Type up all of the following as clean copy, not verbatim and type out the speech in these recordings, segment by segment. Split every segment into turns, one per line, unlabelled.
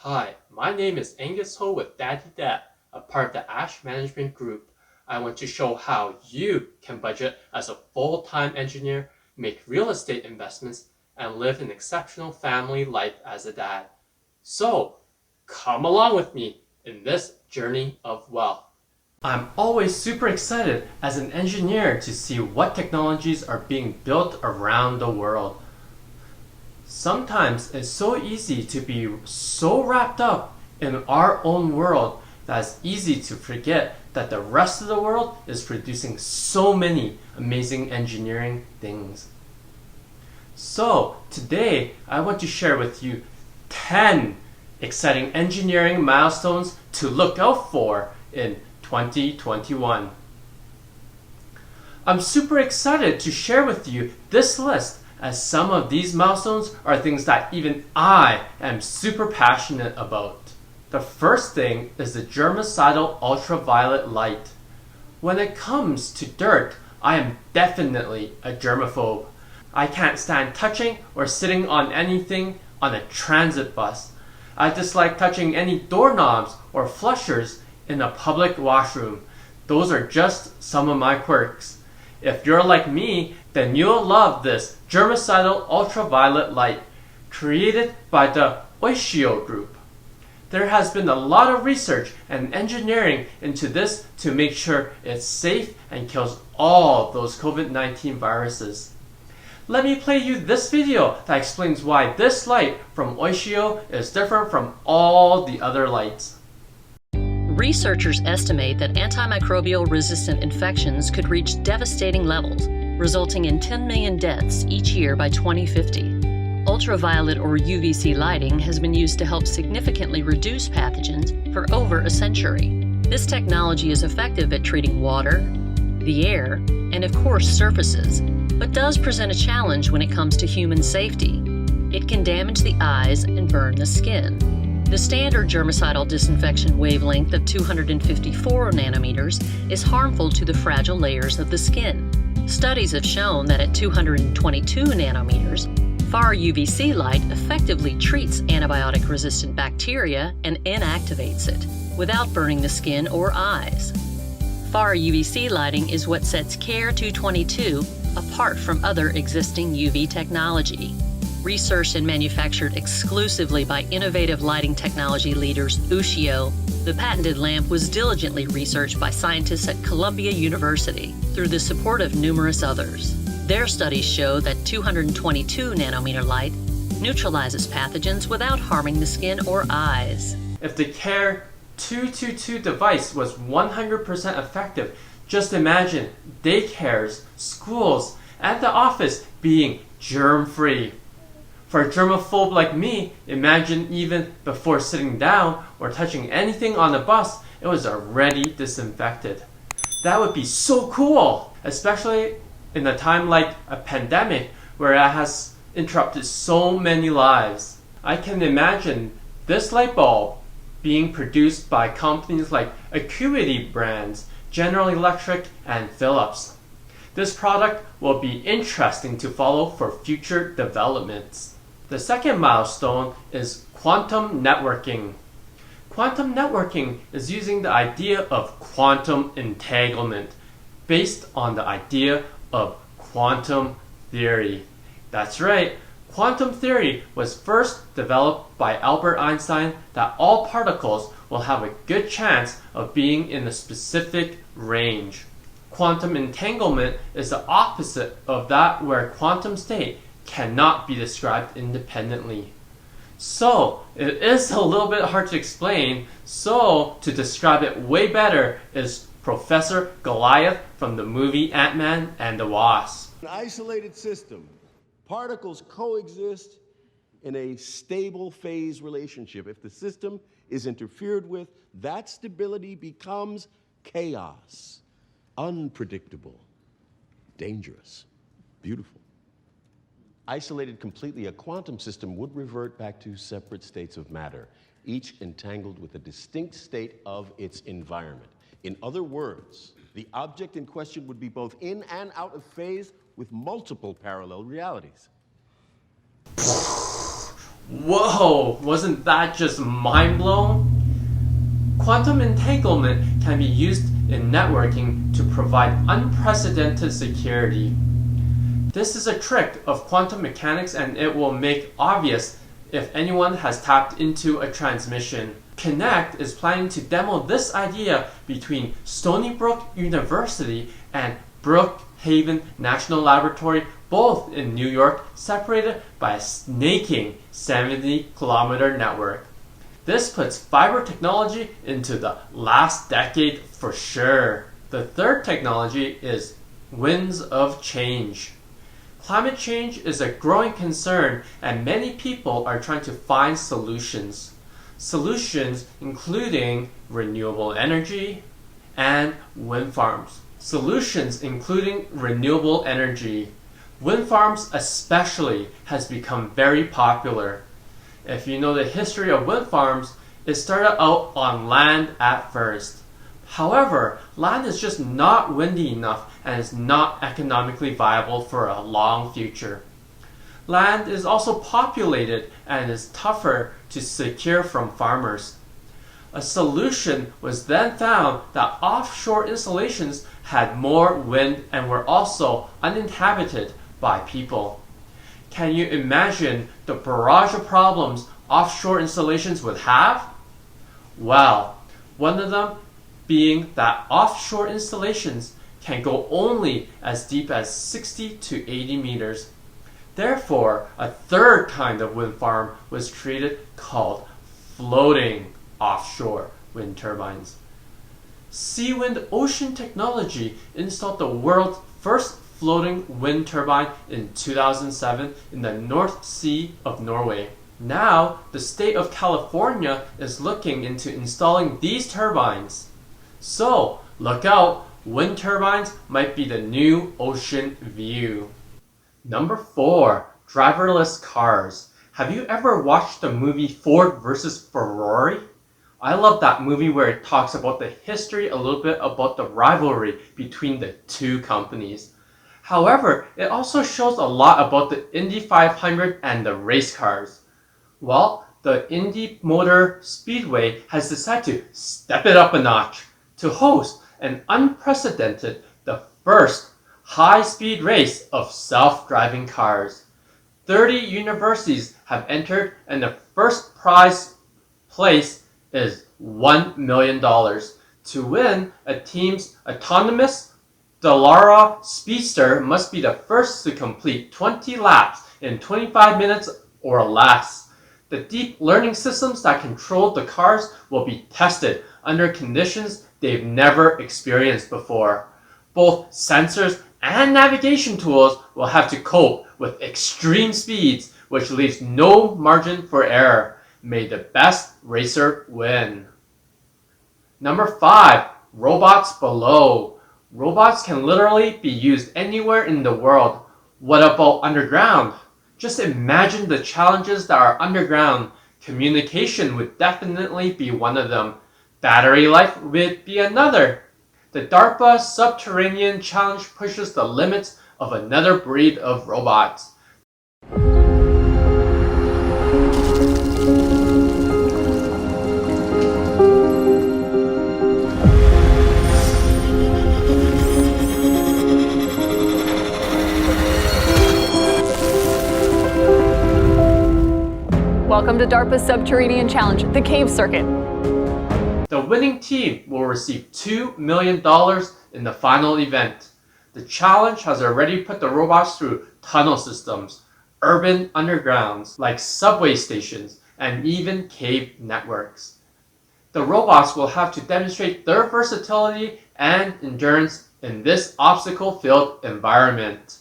Hi, my name is Angus Ho with Daddy Dad, a part of the Ash Management Group. I want to show how you can budget as a full-time engineer, make real estate investments, and live an exceptional family life as a dad. So, come along with me in this journey of wealth. I'm always super excited as an engineer to see what technologies are being built around the world. Sometimes it's so easy to be so wrapped up in our own world that it's easy to forget that the rest of the world is producing so many amazing engineering things. So today I want to share with you 10 exciting engineering milestones to look out for in 2021. I'm super excited to share with you this list, as some of these milestones are things that even I am super passionate about. The first thing is the germicidal ultraviolet light. When it comes to dirt, I am definitely a germaphobe. I can't stand touching or sitting on anything on a transit bus. I dislike touching any doorknobs or flushers in a public washroom. Those are just some of my quirks. If you're like me, then you'll love this germicidal ultraviolet light, created by the Oishio group. There has been a lot of research and engineering into this to make sure it's safe and kills all those COVID-19 viruses. Let me play you this video that explains why this light from Oishio is different from all the other lights.
Researchers estimate that antimicrobial-resistant infections could reach devastating levels, resulting in 10 million deaths each year by 2050. Ultraviolet or UVC lighting has been used to help significantly reduce pathogens for over a century. This technology is effective at treating water, the air, and of course surfaces, but does present a challenge when it comes to human safety. It can damage the eyes and burn the skin. The standard germicidal disinfection wavelength of 254 nanometers is harmful to the fragile layers of the skin. Studies have shown that at 222 nanometers, far UVC light effectively treats antibiotic-resistant bacteria and inactivates it, without burning the skin or eyes. Far UVC lighting is what sets CARE 222 apart from other existing UV technology. Researched and manufactured exclusively by innovative lighting technology leaders Ushio, the patented lamp was diligently researched by scientists at Columbia University through the support of numerous others. Their studies show that 222 nanometer light neutralizes pathogens without harming the skin or eyes.
If the CARE 222 device was 100% effective, just imagine daycares, schools, and the office being germ-free. For a germaphobe like me, imagine even before sitting down or touching anything on the bus, it was already disinfected. That would be so cool, especially in a time like a pandemic where it has interrupted so many lives. I can imagine this light bulb being produced by companies like Acuity Brands, General Electric, and Philips. This product will be interesting to follow for future developments. The second milestone is quantum networking. Quantum networking is using the idea of quantum entanglement based on the idea of quantum theory. That's right, quantum theory was first developed by Albert Einstein that all particles will have a good chance of being in a specific range. Quantum entanglement is the opposite of that, where quantum state cannot be described independently. So, it is a little bit hard to explain, so to describe it way better is Professor Goliath from the movie Ant-Man and the Wasp.
An isolated system, particles coexist in a stable phase relationship. If the system is interfered with, that stability becomes chaos, unpredictable, dangerous, beautiful. Isolated completely, a quantum system would revert back to separate states of matter, each entangled with a distinct state of its environment. In other words, the object in question would be both in and out of phase with multiple parallel realities.
Whoa, wasn't that just mind blown? Quantum entanglement can be used in networking to provide unprecedented security. This is a trick of quantum mechanics, and it will make obvious if anyone has tapped into a transmission. Connect is planning to demo this idea between Stony Brook University and Brookhaven National Laboratory, both in New York, separated by a snaking 70-kilometer network. This puts fiber technology into the last decade for sure. The third technology is winds of change. Climate change is a growing concern, and many people are trying to find solutions. Solutions including renewable energy and wind farms. Solutions including renewable energy. Wind farms especially has become very popular. If you know the history of wind farms, it started out on land at first. However, land is just not windy enough and is not economically viable for a long future. Land is also populated and is tougher to secure from farmers. A solution was then found that offshore installations had more wind and were also uninhabited by people. Can you imagine the barrage of problems offshore installations would have? Well, one of them being that offshore installations can go only as deep as 60 to 80 meters. Therefore, a third kind of wind farm was created called floating offshore wind turbines. Seawind Ocean Technology installed the world's first floating wind turbine in 2007 in the North Sea of Norway. Now, the state of California is looking into installing these turbines. So, look out, wind turbines might be the new ocean view. Number 4, driverless cars. Have you ever watched the movie Ford vs. Ferrari? I love that movie where it talks about the history, a little bit about the rivalry between the two companies. However, it also shows a lot about the Indy 500 and the race cars. Well, the Indy Motor Speedway has decided to step it up a notch to host an unprecedented, the first high-speed race of self-driving cars. 30 universities have entered, and the first prize place is $1 million. To win, a team's autonomous Dallara Speedster must be the first to complete 20 laps in 25 minutes or less. The deep learning systems that control the cars will be tested under conditions they've never experienced before. Both sensors and navigation tools will have to cope with extreme speeds, which leaves no margin for error. May the best racer win. Number 5, robots below. Robots can literally be used anywhere in the world. What about underground? Just imagine the challenges that are underground. Communication would definitely be one of them. Battery life would be another. The DARPA Subterranean Challenge pushes the limits of another breed of robots.
Welcome to DARPA's Subterranean Challenge, the Cave Circuit.
The winning team will receive $2 million in the final event. The challenge has already put the robots through tunnel systems, urban undergrounds like subway stations, and even cave networks. The robots will have to demonstrate their versatility and endurance in this obstacle-filled environment.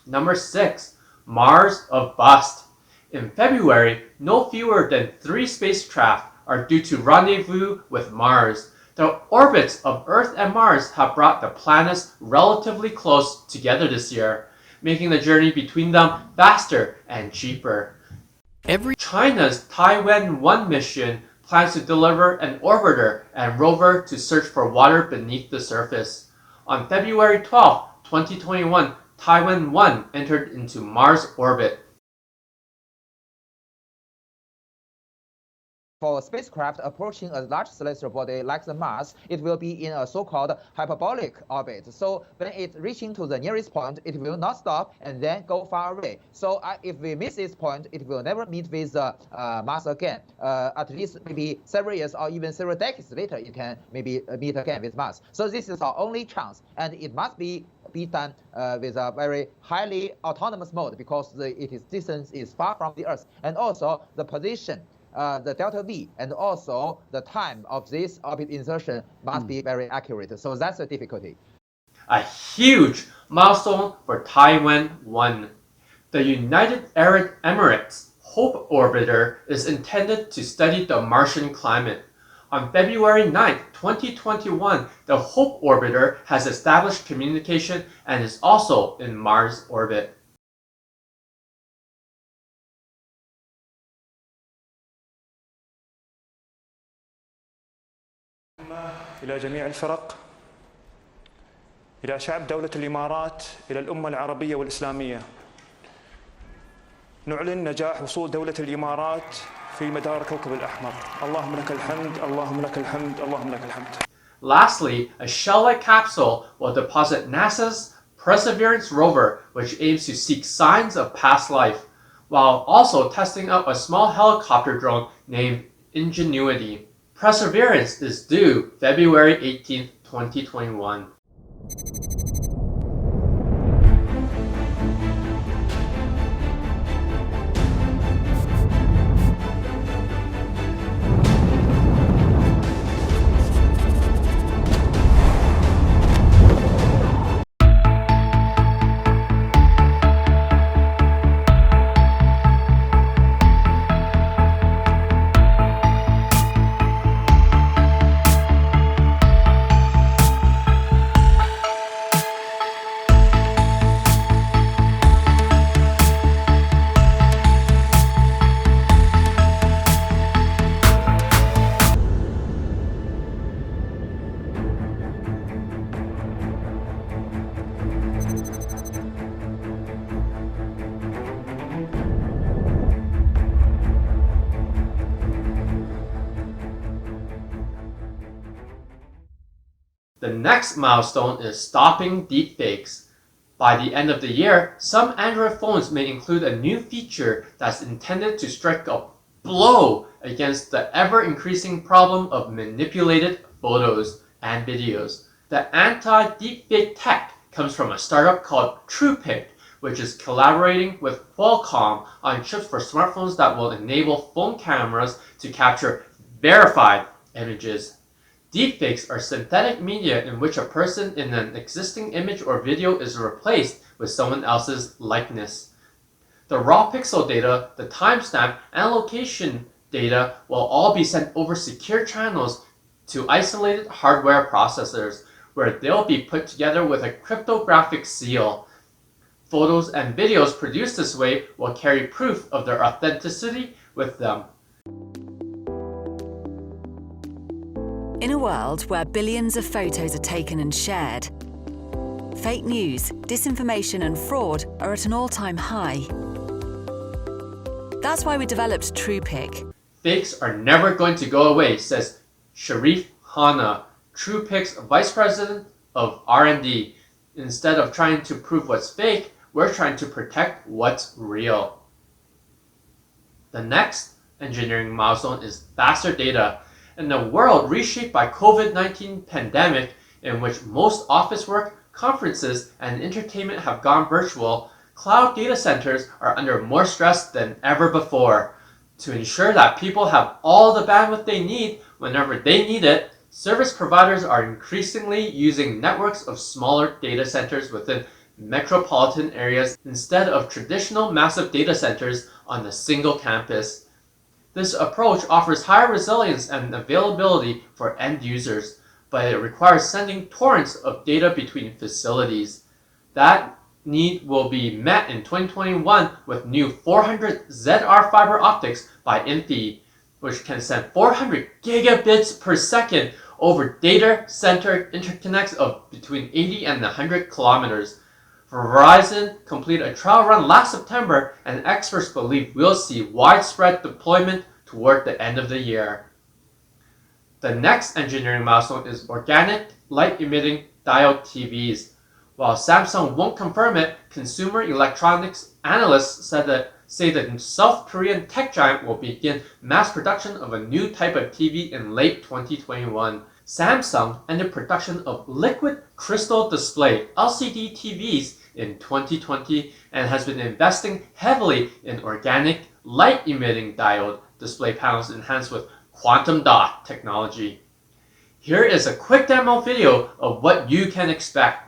Number 6, Mars of Bust. In February, no fewer than 3 spacecraft are due to rendezvous with Mars. The orbits of Earth and Mars have brought the planets relatively close together this year, making the journey between them faster and cheaper. China's Taiwan-1 mission plans to deliver an orbiter and rover to search for water beneath the surface. On February 12, 2021, Taiwan-1 entered into Mars orbit.
for spacecraft approaching a large celestial body like the Mars, it will be in a so-called hyperbolic orbit. So when it reaching to the nearest point, it will not stop and then go far away. So if we miss this point, it will never meet with Mars again. At least maybe several years or even several decades later, it can maybe meet again with Mars. So this is our only chance, and it must be done with a very highly autonomous mode, because its distance is far from the Earth, and also the position, the delta V, and also the time of this orbit insertion must be very accurate. So that's the difficulty.
A huge milestone for Taiwan 1. The United Arab Emirates HOPE orbiter is intended to study the Martian climate. On February 9, 2021, the HOPE orbiter has established communication and is also in Mars orbit.
إلى جميع الفرق، إلى شعب دولة الإمارات، إلى الأمة العربية والإسلامية، نعلن نجاح وصول دولة الإمارات في مدار كوكب الأحمر. اللهم لك الحمد، اللهم لك الحمد، اللهم لك الحمد.
Lastly, a shell-like capsule will deposit NASA's Perseverance rover, which aims to seek signs of past life, while also testing out a small helicopter drone named Ingenuity. Perseverance is due February 18, 2021. The next milestone is stopping deepfakes. By the end of the year, some Android phones may include a new feature that's intended to strike a blow against the ever-increasing problem of manipulated photos and videos. The anti-deepfake tech comes from a startup called TruePic, which is collaborating with Qualcomm on chips for smartphones that will enable phone cameras to capture verified images. Deepfakes are synthetic media in which a person in an existing image or video is replaced with someone else's likeness. The raw pixel data, the timestamp, and location data will all be sent over secure channels to isolated hardware processors, where they'll be put together with a cryptographic seal. Photos and videos produced this way will carry proof of their authenticity with them.
In a world where billions of photos are taken and shared, fake news, disinformation and fraud are at an all-time high. That's why we developed TruePic.
Fakes are never going to go away, says Sharif Hanna, TruePic's vice president of R&D. Instead of trying to prove what's fake, we're trying to protect what's real. The next engineering milestone is faster data. In a world reshaped by COVID-19 pandemic, in which most office work, conferences, and entertainment have gone virtual, cloud data centers are under more stress than ever before. To ensure that people have all the bandwidth they need whenever they need it, service providers are increasingly using networks of smaller data centers within metropolitan areas instead of traditional massive data centers on a single campus. This approach offers higher resilience and availability for end users, but it requires sending torrents of data between facilities. That need will be met in 2021 with new 400 ZR fiber optics by Infi, which can send 400 gigabits per second over data center interconnects of between 80 and 100 kilometers. Verizon completed a trial run last September, and experts believe we'll see widespread deployment toward the end of the year. The next engineering milestone is organic light-emitting diode TVs. While Samsung won't confirm it, consumer electronics analysts say the South Korean tech giant will begin mass production of a new type of TV in late 2021. Samsung ended production of liquid crystal display (LCD) TVs in 2020 and has been investing heavily in organic light-emitting diode display panels enhanced with quantum dot technology. Here is a quick demo video of what you can expect.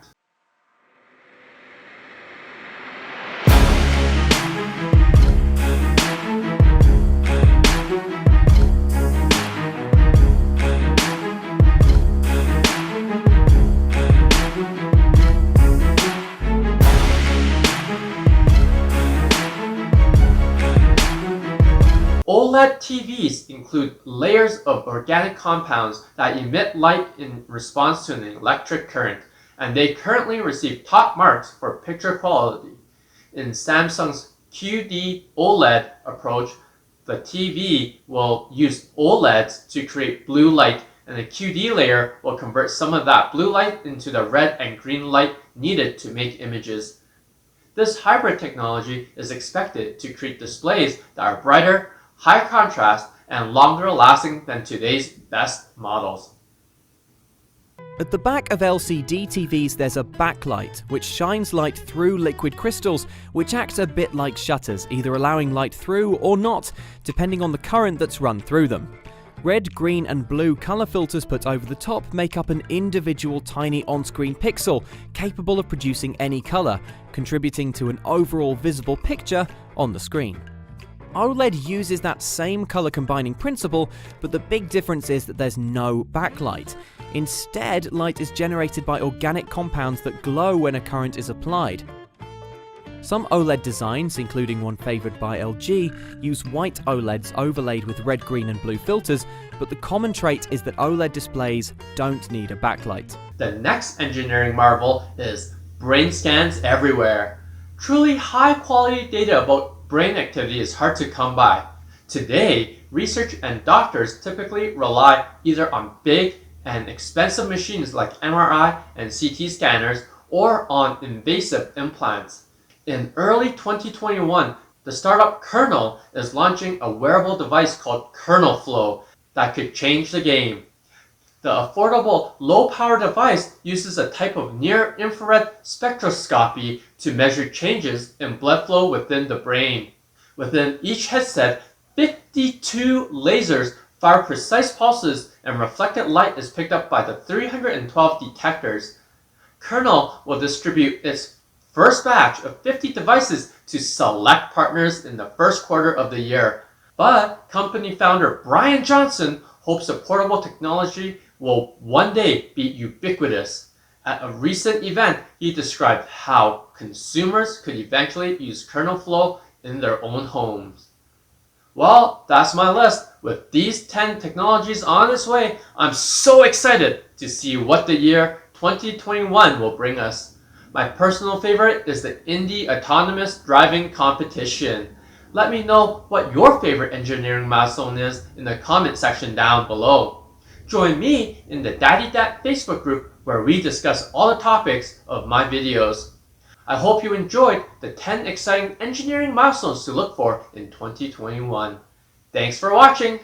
OLED TVs include layers of organic compounds that emit light in response to an electric current, and they currently receive top marks for picture quality. In Samsung's QD OLED approach, the TV will use OLEDs to create blue light, and the QD layer will convert some of that blue light into the red and green light needed to make images. This hybrid technology is expected to create displays that are brighter, high contrast, and longer lasting than today's best models.
At the back of LCD TVs there's a backlight, which shines light through liquid crystals, which act a bit like shutters, either allowing light through or not, depending on the current that's run through them. Red, green and blue colour filters put over the top make up an individual tiny on-screen pixel, capable of producing any colour, contributing to an overall visible picture on the screen. OLED uses that same colour combining principle, but the big difference is that there's no backlight. Instead, light is generated by organic compounds that glow when a current is applied. Some OLED designs, including one favoured by LG, use white OLEDs overlaid with red, green and blue filters, but the common trait is that OLED displays don't need a backlight.
The next engineering marvel is brain scans everywhere. Truly high quality data about brain activity is hard to come by. Today, research and doctors typically rely either on big and expensive machines like MRI and CT scanners or on invasive implants. In early 2021, the startup Kernel is launching a wearable device called Kernel Flow that could change the game. The affordable low-power device uses a type of near-infrared spectroscopy to measure changes in blood flow within the brain. Within each headset, 52 lasers fire precise pulses and reflected light is picked up by the 312 detectors. Kernel will distribute its first batch of 50 devices to select partners in the first quarter of the year. But company founder Brian Johnson hopes the portable technology will one day be ubiquitous. At a recent event, he described how consumers could eventually use Kernel Flow in their own homes. Well, that's my list. With these 10 technologies on its way, I'm so excited to see what the year 2021 will bring us. My personal favorite is the Indy Autonomous Driving Competition. Let me know what your favorite engineering milestone is in the comment section down below. Join me in the Daddy Dat Facebook group where we discuss all the topics of my videos. I hope you enjoyed the 10 exciting engineering milestones to look for in 2021. Thanks for watching!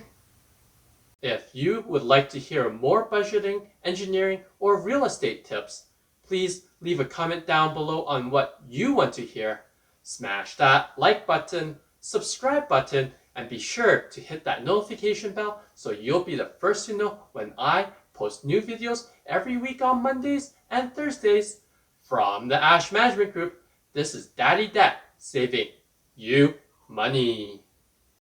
If you would like to hear more budgeting, engineering, or real estate tips, please leave a comment down below on what you want to hear. Smash that like button, subscribe button, and be sure to hit that notification bell so you'll be the first to know when I post new videos every week on Mondays and Thursdays. From the Ash Management Group, this is Daddy Dat saving you money.